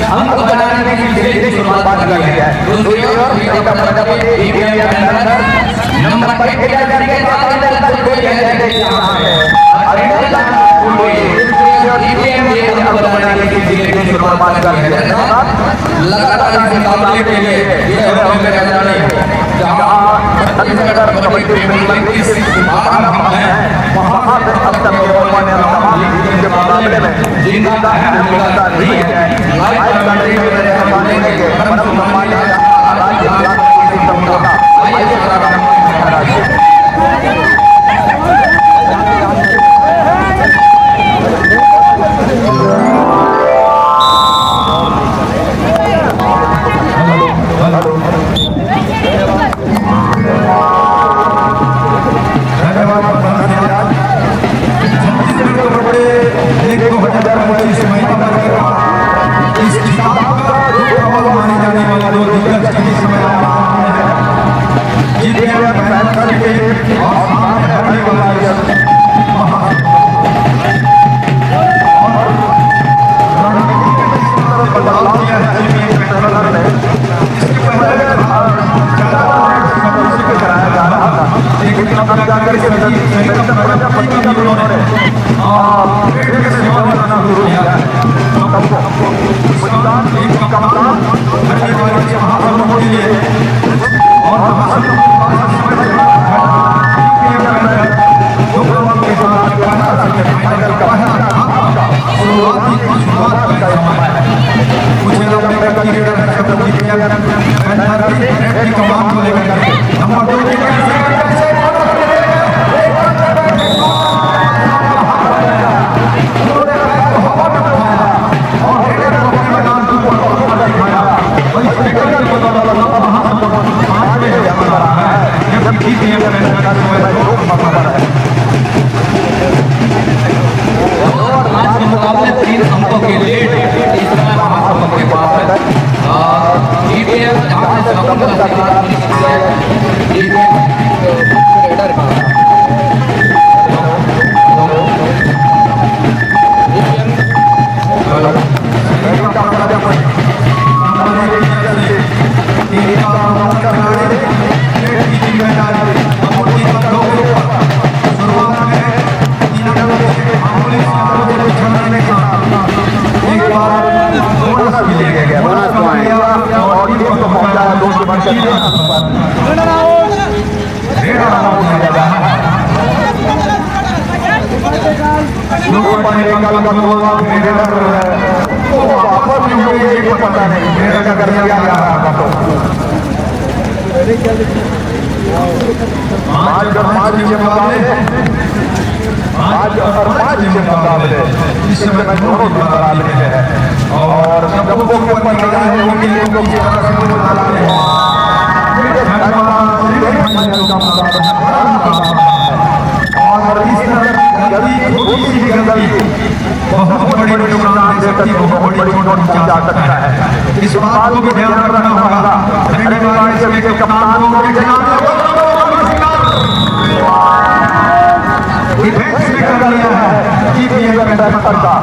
हमको बनाने की धीरे शुरुआत कर दी है। दूसरी ओर प्रजापति नंबर पर खेला जाएगा बनाने की धीरे शुरुआत कर दी है। लगातार मुकाबले के लिए छत्तीसगढ़ कबड्डी प्रेमी मंच से वहाँ से अब तक के मुकाबले में जीता है नहीं है। इस बात को भी ध्यान रखना होगा। कप्तान को भी डिफेंस में कर लिया है जीपीएल का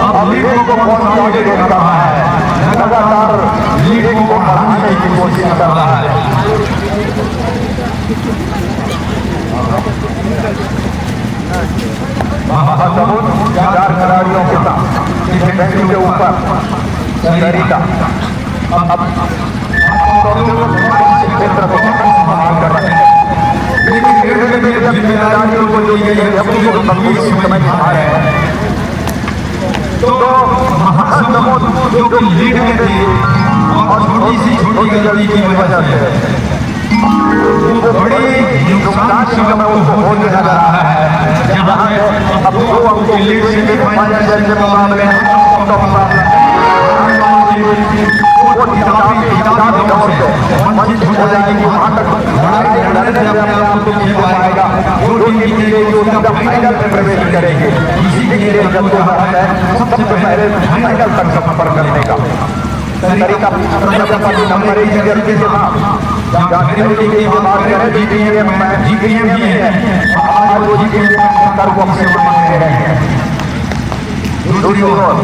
अब लीड को बहुत आगे देख रहा है, लगातार लीड को बढ़ाने की कोशिश कर रहा है। महासमुद्र 4 खिलाड़ियों के साथ डिफेंस के ऊपर सरिता अब क्षेत्र को संभाल कर रहे हैं। लेकिन रेलवे में जब जिम्मेदारियों को दी गई है, अपनी जो गंभीर समय आ रहे हैं, तो महासमुद्र जो कि लीड में थी और छोटी गलती की वजह से वो बड़ी नुकसान समय को होने जा रहा है। जहाँ अब दो अंक की लीड से फाइनल के मुकाबले वो किताबी दौर से वंचित हो जाएगी। वहाँ तक लड़ाई लड़ने से अपने आप को खेल पाएगा। जो टीम जीतेगी उसका फाइनल में प्रवेश करेगी। इसी के लिए जब है सबसे पहले फाइनल तक सफर करने का तरीका प्रजापति नंबर 1 तरीके से था। जानकारी की बात करें जीपीएम ही है। आज वो जीपीएम कर को अपने मानते रहे हैं। दूसरी ओर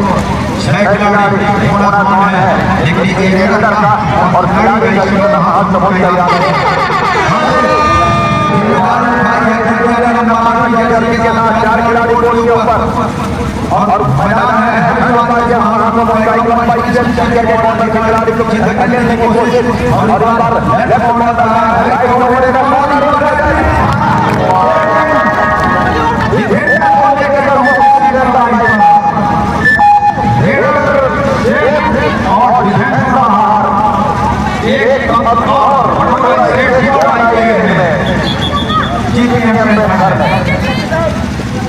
6 खिलाड़ी होना कौन है, लेकिन एक लड़का और खिलाड़ी का हाथ बहुत तैयार है। चार खिलाड़ी गोल के ऊपर और मैदान है खिलाड़ी को खेलने की कोशिश और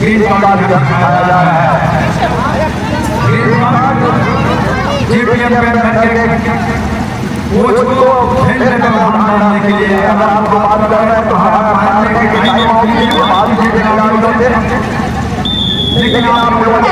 ग्रीन कार्ड दिखाया जा रहा है। ग्रीन कार्ड जीपीएम में कोच को खेलने का बनाने के लिए अगर आपको बात कर रहे हैं तो हमारा मानने के टाइम ऑफ की बात ही खिलाड़ी होते हैं, लेकिन आप लोग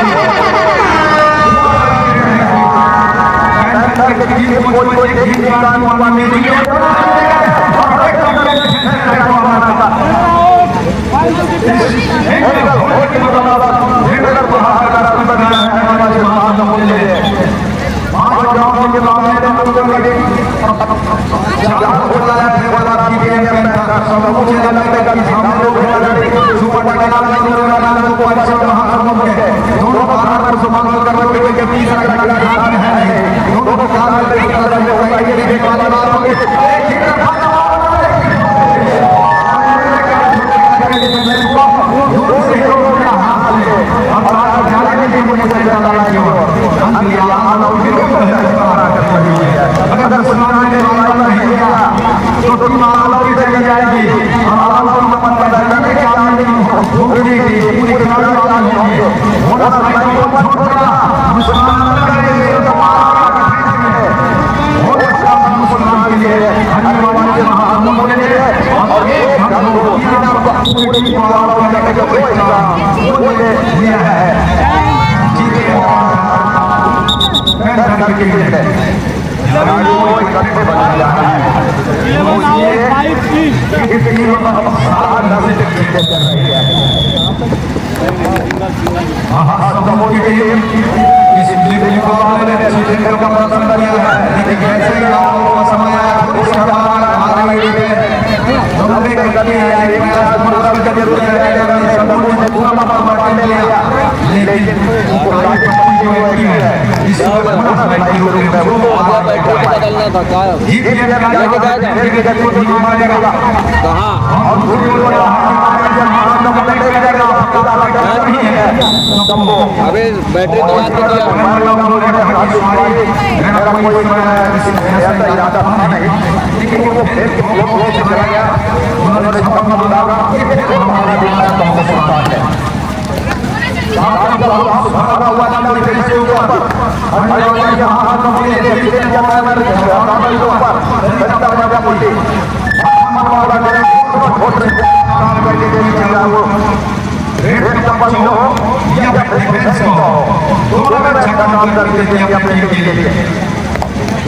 अबे बैटरी तो आती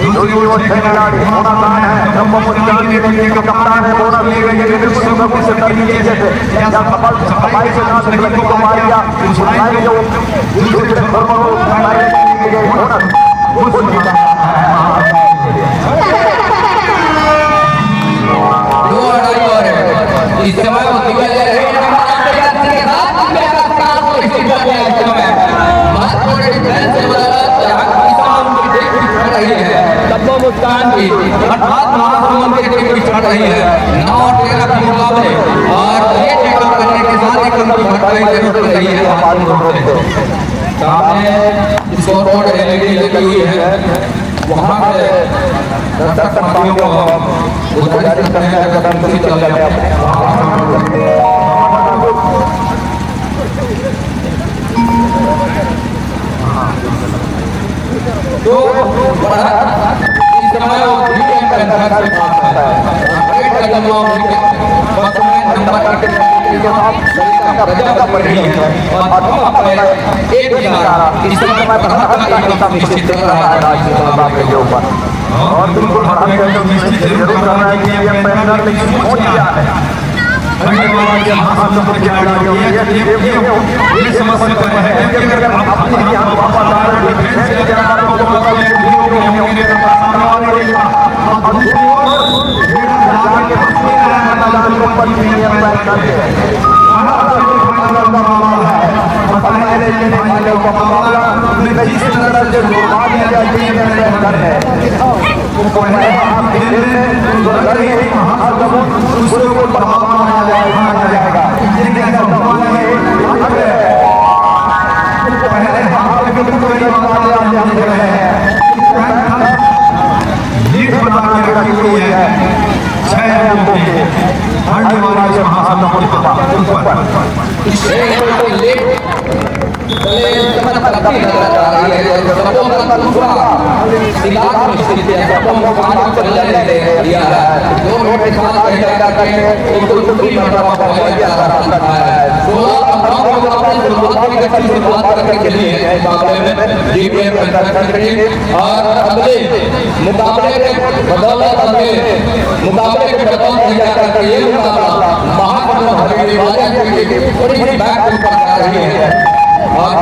दूसरी ओर खिलाड़ी होना कौन है, कप्तान है, बोनस ले गई है, बिल्कुल से तरीके से या सफाई से साथ खिलाड़ी को मार दिया, जो दूसरे नंबर पर बोनस कुछ मिला है। इस समय वो निकल रहे हैं मुस्कान की अर्थात महासमुंद की टीम पिछड़ रही है 9 और 13 के मुकाबले और ये टैकल करने के साथ एक उनकी भटकाई जरूर रही है महासमुंद से। सामने स्कोरबोर्ड एलईडी लगी हुई है, वहां पे दर्शक साथियों को गुजारिश करते हैं कदम से चल जाए तो इस समय वो वीकेंड का इंतजार कर रहा है। रेड कदम और वर्तमान नंबर के साथ रजा का पड़ रही है और एक इशारा इस समय निश्चित कर रहा है राजस्थान के ऊपर और बिल्कुल निश्चित जरूर कर रहा है कि ये पैनल पहुंच गया है। धन्यवाद के महासमुंद के खिलाड़ियों ये समस्या है कि अगर अपने यहाँ वापस आ रहे हैं डिफेंस के खिलाड़ियों को बदल के वीडियो में होंगे तो सामने वाले का अब दूसरी ओर जाकर के मैदान को पर प्रीमियम बैक करके पहले के मामले का मामला जिस तरह से बर्बाद किया है उनको है आप उसको बढ़ावा माना जाएगा जिनके जमाने में पहले हाथ में कोई मामला हम दे रहे हैं लीड बना के रखी हुई है 6 अंकों के धन्यवाद महासमुंद ऊपर और अगले मुकाबले के बदौलत मुकाबले के बदौलत ये मुकाबला महासमुंद थोड़ी सी बैक कर रही है और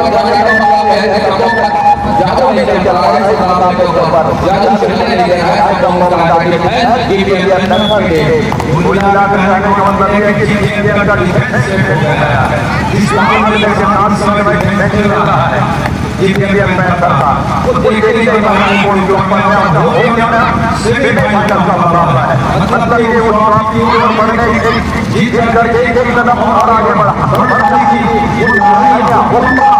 जाने का मतलब है ज्यादा नहीं चल रहा है मुकाबले के ऊपर ज्यादा चलने नहीं दे रहा है कम टारगेट है जीपीएम अंदर के बुनियादा करने का मतलब है कि जीपीएम का डिफेंस हो गया है इस मामले में साथ समय में डिफेंस चल रहा है जीपीएम में करता वो देखते ही बाहर कोई जो पंजा हो गया सिर्फ भाई का मुकाबला है मतलब ये वो आपकी ओर बढ़ने की जीत करके एक कदम और आगे बढ़ा बढ़ने की वो लड़ाई होगा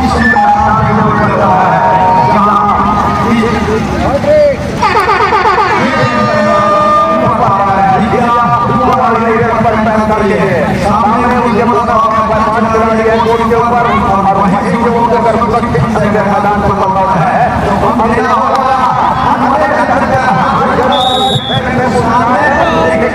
इसमें आगे बढ़ रहा है यहां सामने जमाना पांच लड़ाई कोर्ट के ऊपर और वहीं से जो अगर मैदान पर पकड़ा है तो हमने लेकिन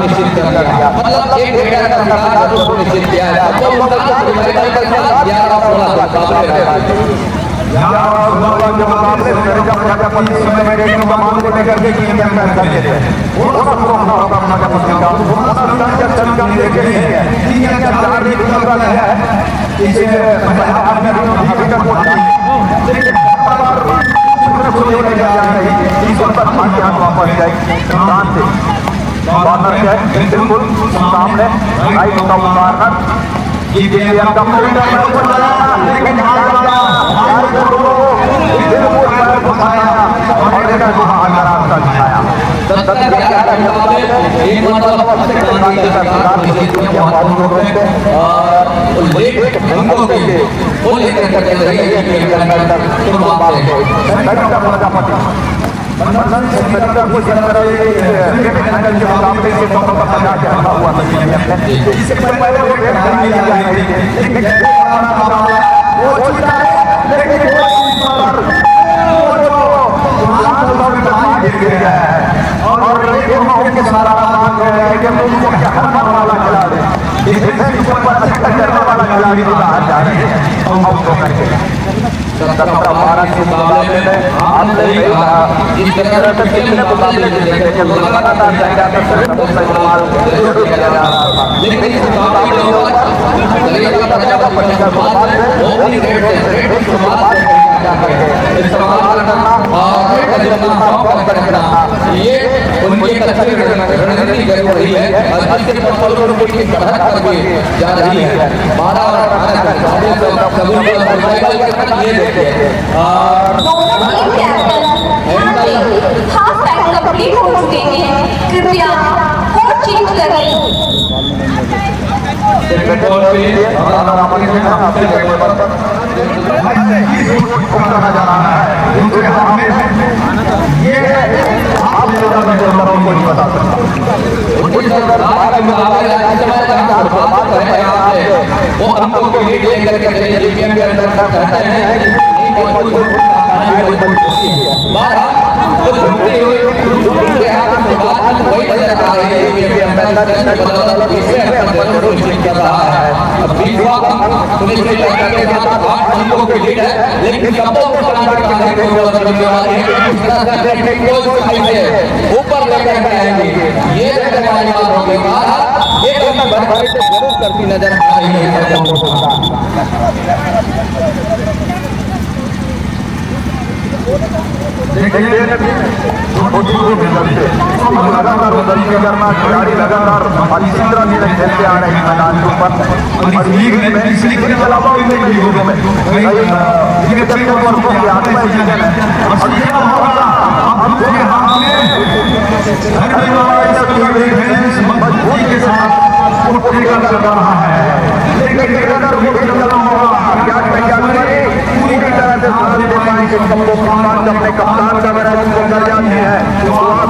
निश्चित कर दिया मतलब एक रेडर का शिकार निश्चित किया है तो बिल्कुल सामने राइट का कॉर्नर जीपीएम का लेकिन और इसके ऊपर अच्छा करने वाला खिलाड़ी बाहर जा रहे हैं आउट होकर के 17-12 के मुकाबले में आप सही जिस तरह से पिछले मुकाबले में देखे थे लगातार जगह पर शरीर का इस्तेमाल किया जा रहा था लेकिन इस मुकाबले में लगातार का बात है वो भी रेट इस्तेमाल करना और करना ये उनकी एक अच्छी रणनीति कर रही है और इसके फलों को की बढ़त करके जा रही है 12 और 18 ये देखिए हाफ टाइम कंप्लीट हो चुके हैं कृपया कोड चेंज करें कहा जा रहा है दूसरे हाथ में ये आप लोगों को नहीं बता सकता वो हम लोग को लीड लेकर के जीपीएम के अंदर कहते हैं वही नजर आ रही है ऊपर लेकर आएंगे ये जरूर करती नजर आ रही है लगातार बदली करना खिलाड़ी लगातार इसी तरह से खेलते आ रहे हैं मैदान के ऊपर और लीग में इस लीग के अलावा भी लीगों में मजबूती के साथ चल रहा है लेकिन पूरी तरह से अपने कप्तान का मेरा कर जाते हैं तो आप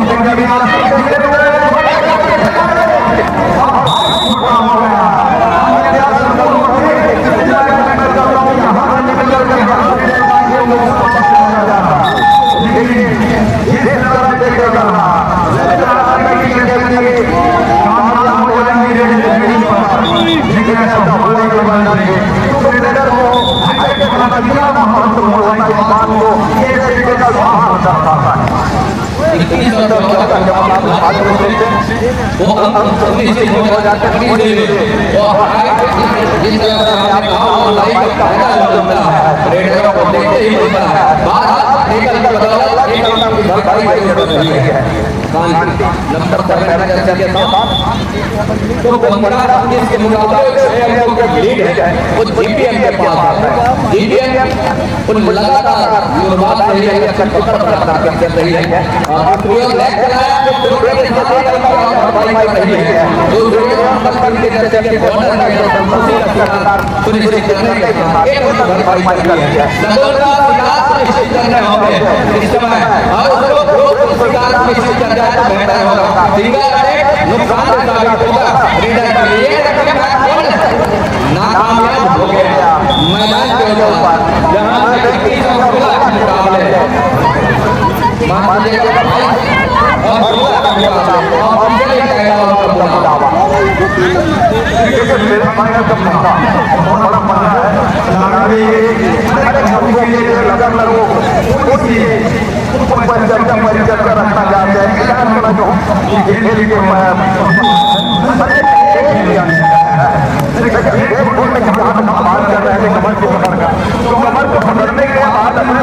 नाकामयाब हो गया मैदान के ऊपर जहां रखना चाहते कमर को पकड़ने के बाद अपने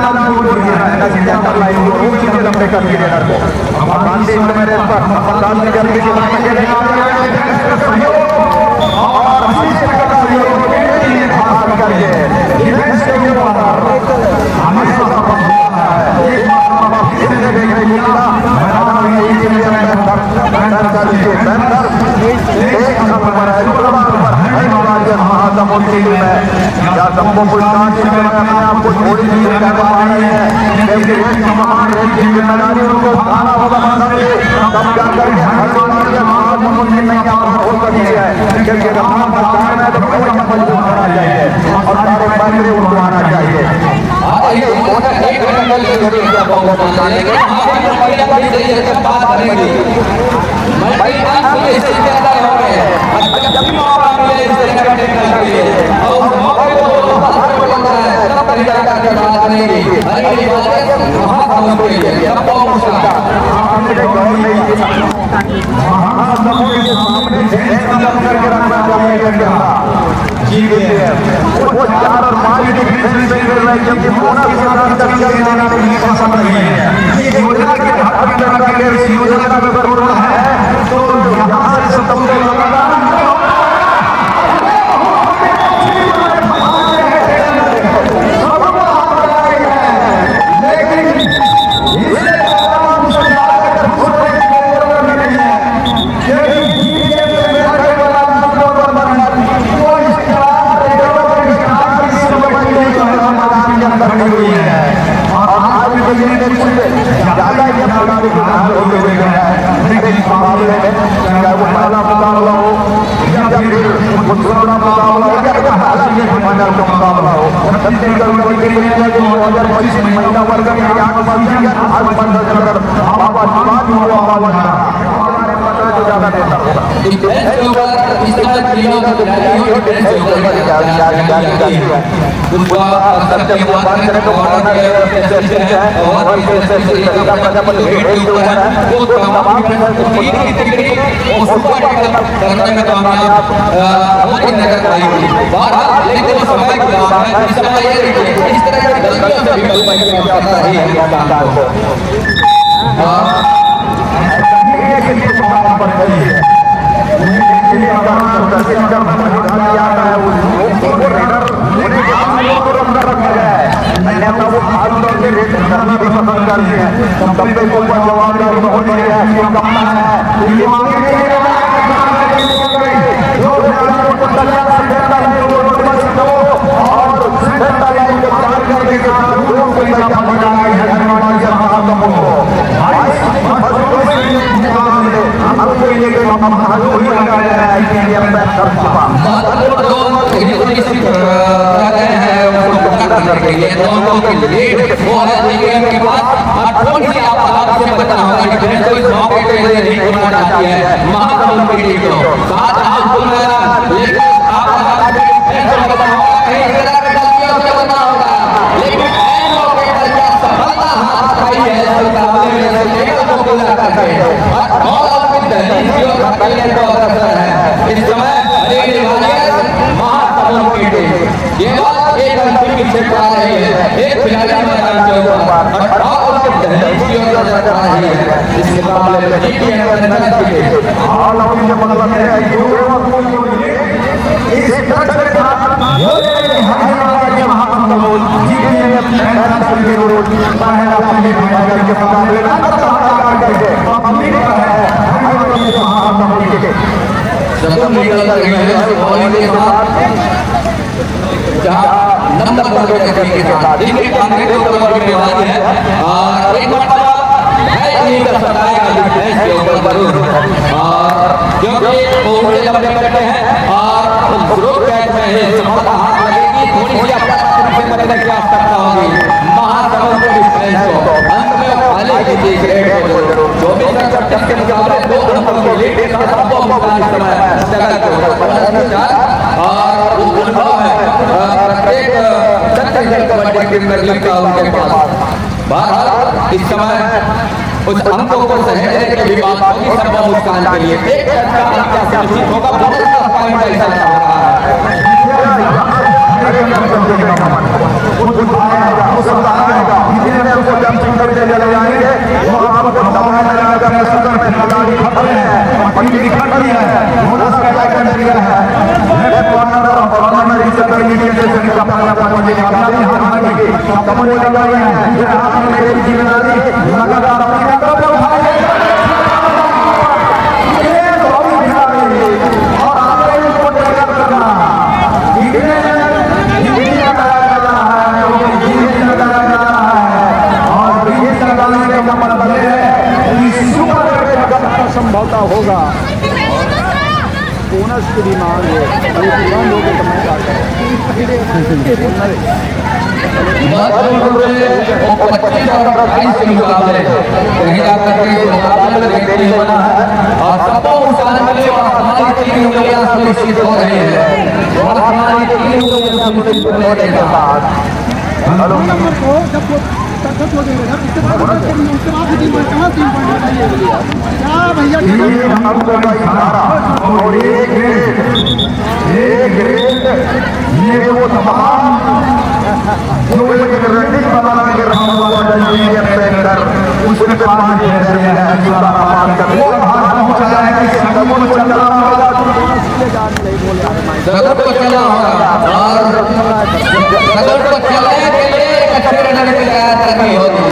आपको थोड़ी सी जिम्मेदारी उनको उठाना होगा तब जाकर हो सकती है क्योंकि होना चाहिए और सारे पैसे उनको आना चाहिए भाई होता है एक घंटा ले जरूर क्या बहुत बताने के हमारी महिला बड़ी सही है बात करेंगे मैं भाई आज से इससे ज्यादा हो गए अच्छा जब भी मौका मिले इस तरह का टेक्निक के लिए और उस मौके को बाहर बोलना है तब तरीका करके बात करेंगे अरे ये बात है महासभा के लिए सब बहुत मुश्किल सामने करके रखना चाहिए जी वो 4 और 5 डिग्री सेल्सियस जब कोरोना के साथ तरीका देना नहीं पसंद नहीं है ये योजना के हर प्रकार के इस योजना का अगर होना है तो यहाँ से सितंबर इस समय उस अंकों को सहेजने के लिए बात होगी सब मुस्कान के लिए एक सुनिश्चित होगा बहुत पॉइंट ऐसा होगा संभवता होगा बोनस की भी मांग है, अभी बंद हो गई तो मैं क्या करूं? महत्वपूर्ण रूप से 25 और 28 के मुकाबले कहीं जाकर के मुकाबले देखते ही बना है और सबको उसान मिले और हमारी तीन उंगलियां सुनिश्चित हो रही है और हमारी तीन उंगलियां सुनिश्चित होने के साथ हेलो ये हमको इशारा और एक ग्रेड ये वो तमाम जो एक रनिंग बना के रहा हुआ है पेंटर उसके पास जैसे है अल्लाह पाक का वो बाहर पहुंचा है कि सबको चलना होगा जगत को चलना होगा और जगत को चलने के लिए अच्छे रनर की तैयार करनी होगी।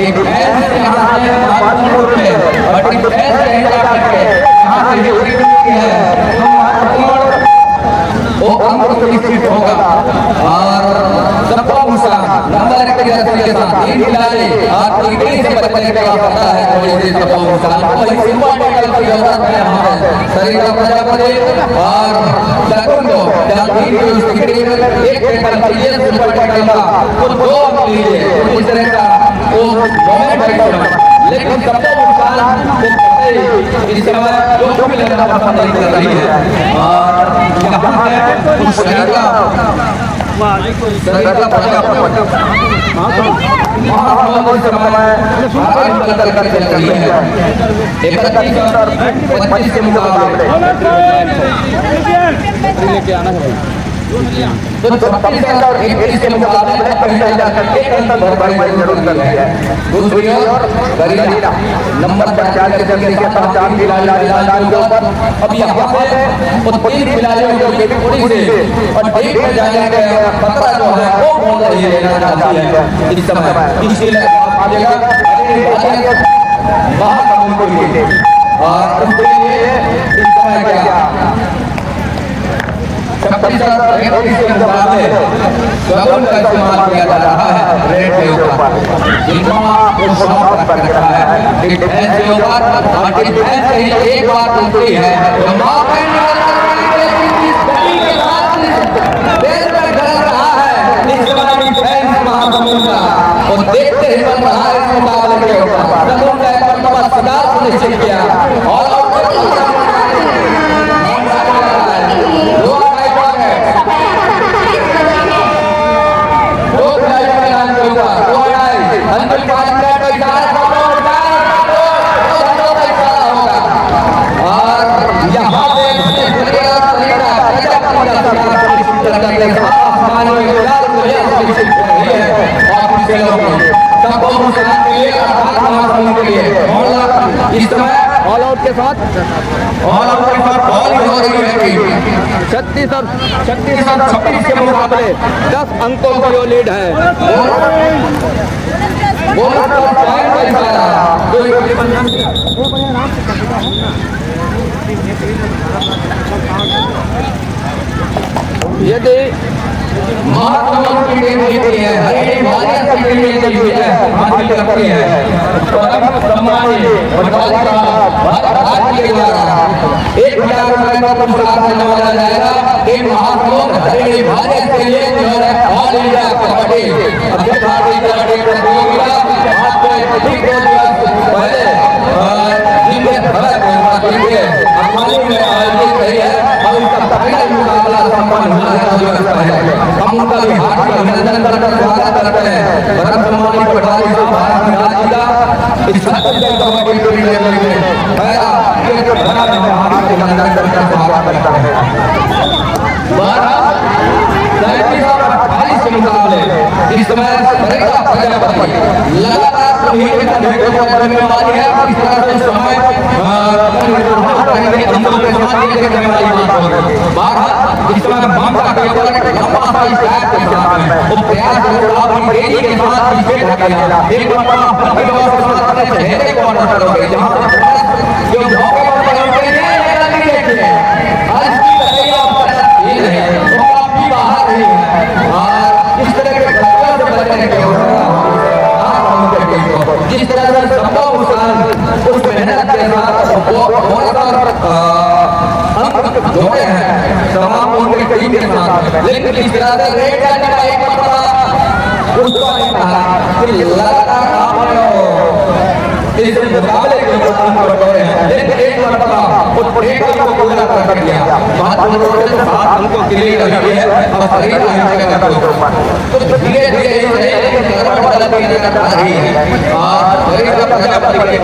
एक भैंस यहाँ से बातचीत में और एक भैंस कहीं जाकर के यहाँ से जो की है तो महत्वपूर्ण वो अंक सुनिश्चित होगा और सबका मुसा नंबर के साथ तीन खिलाड़ी और टिकड़ी से बचने का पता है थोड़ी सी सबका मुसा वही सिंपल की जरूरत है यहाँ पे शरीर का प्रजापति और सेकंडो जहाँ तीन की उस टिकड़ी में एक टेकल कीजिए सिंपल टेकल का तो 2 अंक लीजिए इस तरह का वो मोमेंट है लेकिन सबका मुसा इस समय जो भी लगना पसंद नहीं कर रही है और यहाँ पे उस शरीर का चल रही है 31 और 25 के मुकाबले लेके आना है तो 26 और 31 के मुकाबले पहले जाकर के अंतर बहुत बड़ी जरूरत कर रही है। दूसरी ओर गरीना नंबर 50 के जल्दी के पहचान खिलाड़ी के ऊपर अब यहाँ पे वो 3 खिलाड़ियों को पूरी से और ठीक में जाने का खतरा जो है वो बहुत ही लेना चाहती है इस समय इसलिए आएगा बाहर का मुल्क और उसके लिए इस समय क्या 26 और 31 के मुकाबले गगन का इस्तेमाल किया जा रहा है रेड के ऊपर जिनका वो समाप्त कर रखा है डिफेंस के ऊपर और डिफेंस से ही एक बार टूटती है तो मार्केट के साथ देर में गलत रहा है इस समय डिफेंस महासमुंद का और देखते ही बन रहा है इस मुकाबले के ऊपर गगन का एक बार सुधार सुनिश्चित किया और इस समय ऑल आउट के साथ बॉल हो रही है 36 और 26 के मुकाबले 10 अंकों की जो लीड है वो पॉइंट का इशारा यदि महात्मा की टीम जीती है हरी वालिया की टीम जीती है हासिल करती है तो सम्मानित बटवारी का भारत के द्वारा 1000 रुपए का पुरस्कार देने वाला जाएगा टीम महात्मा हरी वालिया के लिए जो है ऑल इंडिया कबड्डी अखिल भारतीय कबड्डी प्रतियोगिता आपको ठीक 2 दिवस पहले जिनके भारत के अखबारी में आयोजित रही है और इसका पहला मुकाबला संपन्न हुआ है हम उनका भी हार्दिक अभिनंदन करकर स्वागत करते हैं भरत सम्मानित पटवारी से भारत राज्य का इस छत्तीसगढ़ कबड्डी टूर्नामेंट में पहला एक भरा में हार्दिक अभिनंदन करकर स्वागत करता है 37 और 28 के मुकाबले इस समय बरेगा प्रजापति लगातार करने वाली है इस तरह से समय अंदर के साथ करने वाली बात हो बाहर इस समय बम का केवल लंबा सा स्टैप के साथ वो प्रयास करके अपनी तेजी के साथ पीछे ढकेला एक बार हल्की दबाव के साथ अपने चेहरे को ऑर्डर करोगे जहां जो मौके पर पकड़ते हैं नहीं देखिए आज की लड़ाई आप ये नहीं तो काफी बाहर नहीं है और इस तरह के खतरों से बचने के जिस तरह से संभव उस मेहनत के साथ अंक जोड़े हैं तमाम उनके टीम के साथ लेकिन इस तरह से रेड करने का एक कहा कि लगातार आपने इस मुकाबले के मुकाबले बटोरे हैं, लेकिन एक मरतबा उस ठेका को पूरा कर दिया। महात्मा गांधी ने साथ हमको क्लियर कर दिया है और सही टाइम पे कर दो। तो धीरे धीरे ये कर्म बदल के नजर आ रही है और सही का प्रजापति के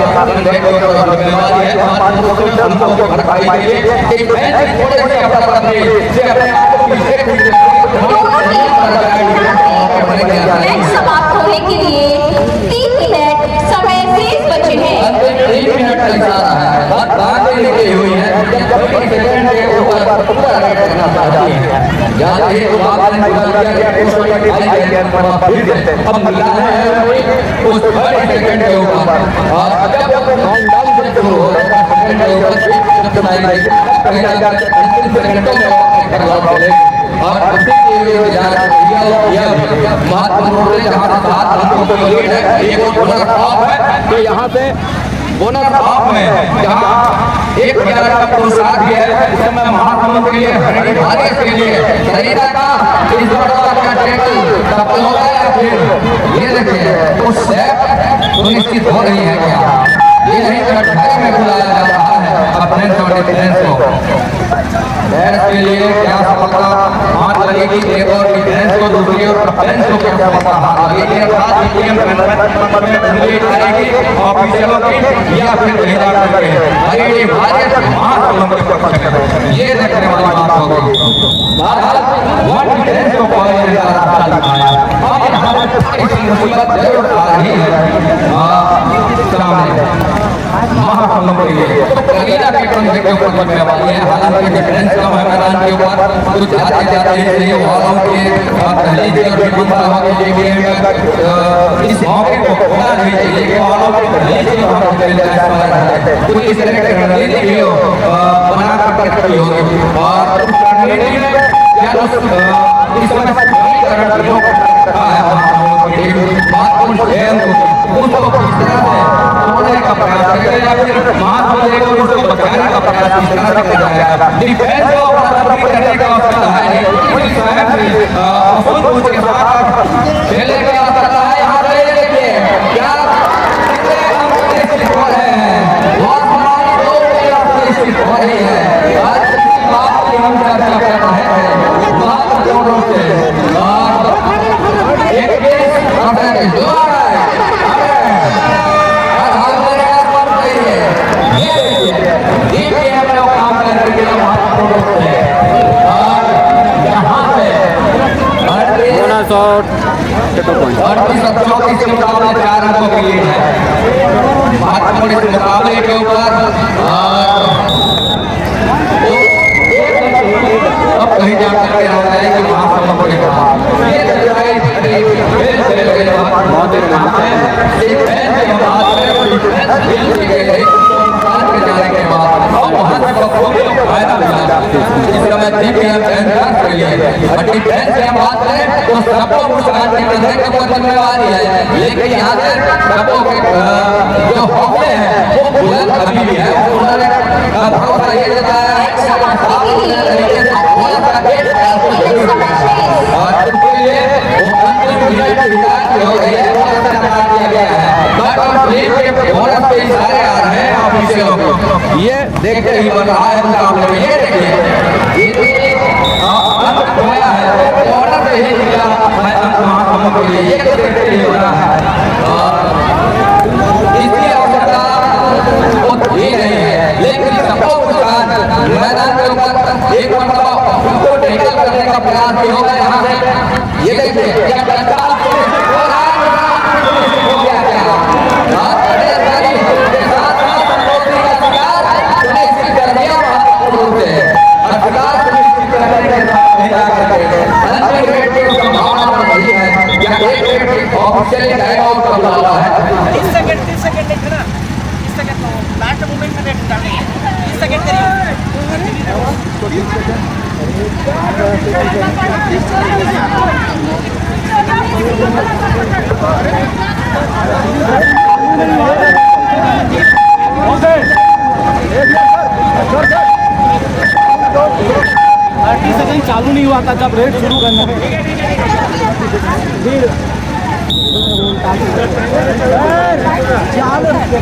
देखो तो जिम्मेदारी है महात्मा गांधी हमको भटकाई के लिए कि मैं थोड़े से अपना पत्नी से अपने आप को पीछे मैच समाप्त होने के लिए 3 मिनट समय शेष बचे हैं। 3 मिनट का इशारा है, बात बातें लिखी हुई है, जब कभी सेकंड के ऊपर पूरा रेट करना चाहती है। जहाँ ये बात ने निकाल दिया कि 225 के पर फिर से अब मिला है उस 30 सेकंड के ऊपर और जब काउंटडाउन शुरू हो रहा है सेकंड के ऊपर जब सुनाई कहीं ना कहीं 30 सेकंडों में करवा चले और उसी के लिए जाना किया महात्मा गांधी जहाँ साथ हमको लीड है एक बोनस ऑफ है तो यहाँ से बोनस ऑफ में जहाँ 1,000 का पुरस्कार दिया है इसमें महात्मा के लिए भाग्य के लिए शरीर का इस बार का टेबल सफल होगा या फिर ये देखिए उस स्टेप सुनिश्चित हो रही है क्या ये नहीं कि ढाई में बुलाया जा रहा है अपने और डिफेंस को बैच के लिए क्या सफलता हाथ लगेगी एक और डिफेंस को दूसरी और डिफेंस को क्या सफलता हाथ लगेगी अर्थात टीम मैनेजमेंट में डिलीट आएगी ऑफिशियलों की या फिर महिला करके अरे ये भारत महासंघ के पक्ष में ये देखने वाली बात होगी भारत वन डिफेंस को पॉइंट जा रहा है और यहाँ इस मुसीबत जरूर आ रही है सामने महासंघ के लिए कलीला के पंजे के ऊपर बनने वाली है हालांकि डिफेंस का मैदान के ऊपर कुछ आते जाते हैं ये वालों के पहले से और विधानसभा के लिए इस मौके को खोना नहीं चाहिए कि वालों के पहले से हम चले जाए कुछ इस तरह के रणनीति भी बना कर रखी होगी और रणनीति में क्या इस समय समीकरण जो रखा है बात को स्वयं उसको किस तरह से तोड़ने का प्रयास करेगा या फिर महात्मा गांधी को उसको बचाने का प्रयास किस तरह से किया जाएगा डिफेंस को अपना तब्दील करने का आवश्यकता है नहीं स्वयं से सूझबूझ के साथ खेलने की आवश्यकता है यहाँ पे देखिए क्या कितने स्थित हो रहे हैं बहुत हमारी दो स्थित हो रही है आज किसी बात की हम चर्चा कर रहे हैं महत्वपूर्ण रूप से एक जो आ रहा है मुकाबले के ऊपर अब कहीं जाकर के हो रहा है कि महासंघ के लेकिन यहाँ से जो हौसले हैं वो बुलंद अभी भी है भरोसा ये देता है और उसके लिए हो गई है सारे आ रहे हैं ऑफिशियलों को ये देखते ही बन रहा है मुकाबले में ये देखिए खोया है ऑर्डर से ही मिला मैं महासंघ के लिए ये देखते ही बना है इसकी आवश्यकता ही नहीं है लेकिन सबको मैदान के ऊपर एक मरतबा उनको टैकल करने का प्रयास भी होगा यहाँ से ये देखिए क्या तत्काल ऑफिशियली टाइम आउट कर रहा है 30 सेकंड देखना 30 सेकंड लास्ट मूवमेंट में देखना है 30 सेकंड सेकंड चालू नहीं हुआ था जब रेड शुरू करना है तो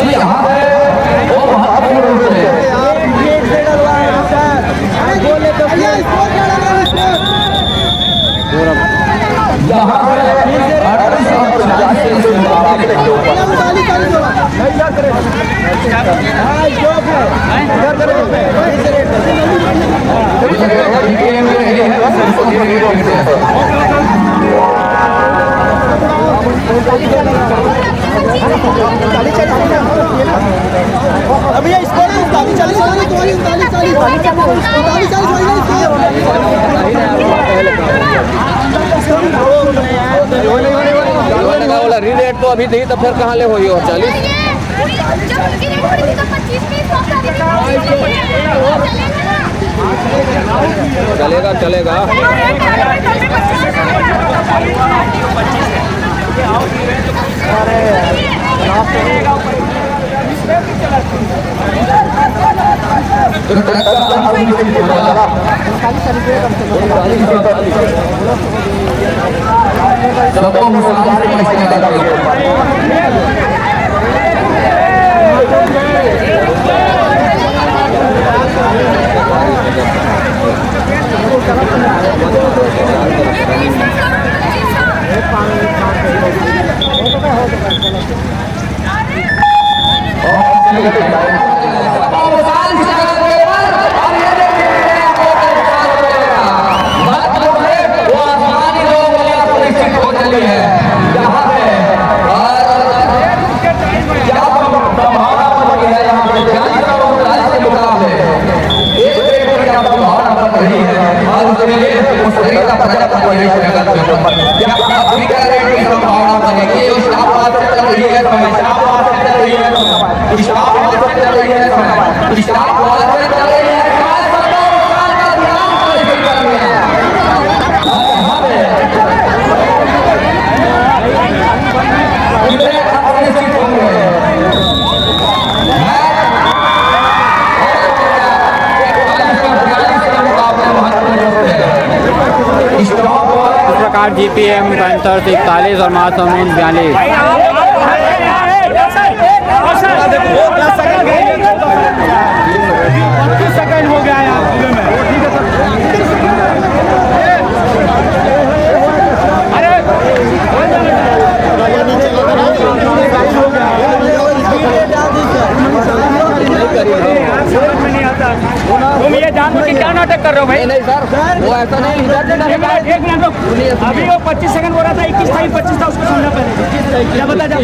यहाँ पे वो महत्वपूर्ण रूप से यहाँ पे 38 के मुकाबले के ऊपर अभी ये स्कोर 40 रीरेट तो अभी दी तो फिर कहाँ ले होई हो 40 चलेगा चलेगा सबको मुस्कुराने की कोशिश GPM 41 और महासमुंद 42। सेकंड हो गया यार पूरे में। तुम ये जानबूझ के क्या नाटक कर रहे हो भाई? नहीं सर वो ऐसा नहीं एक मिनट रुक। अभी वो 25 सेकंड हो रहा था, 21 था 25 था, उसको सुनना पड़ेगा। क्या बता जाओ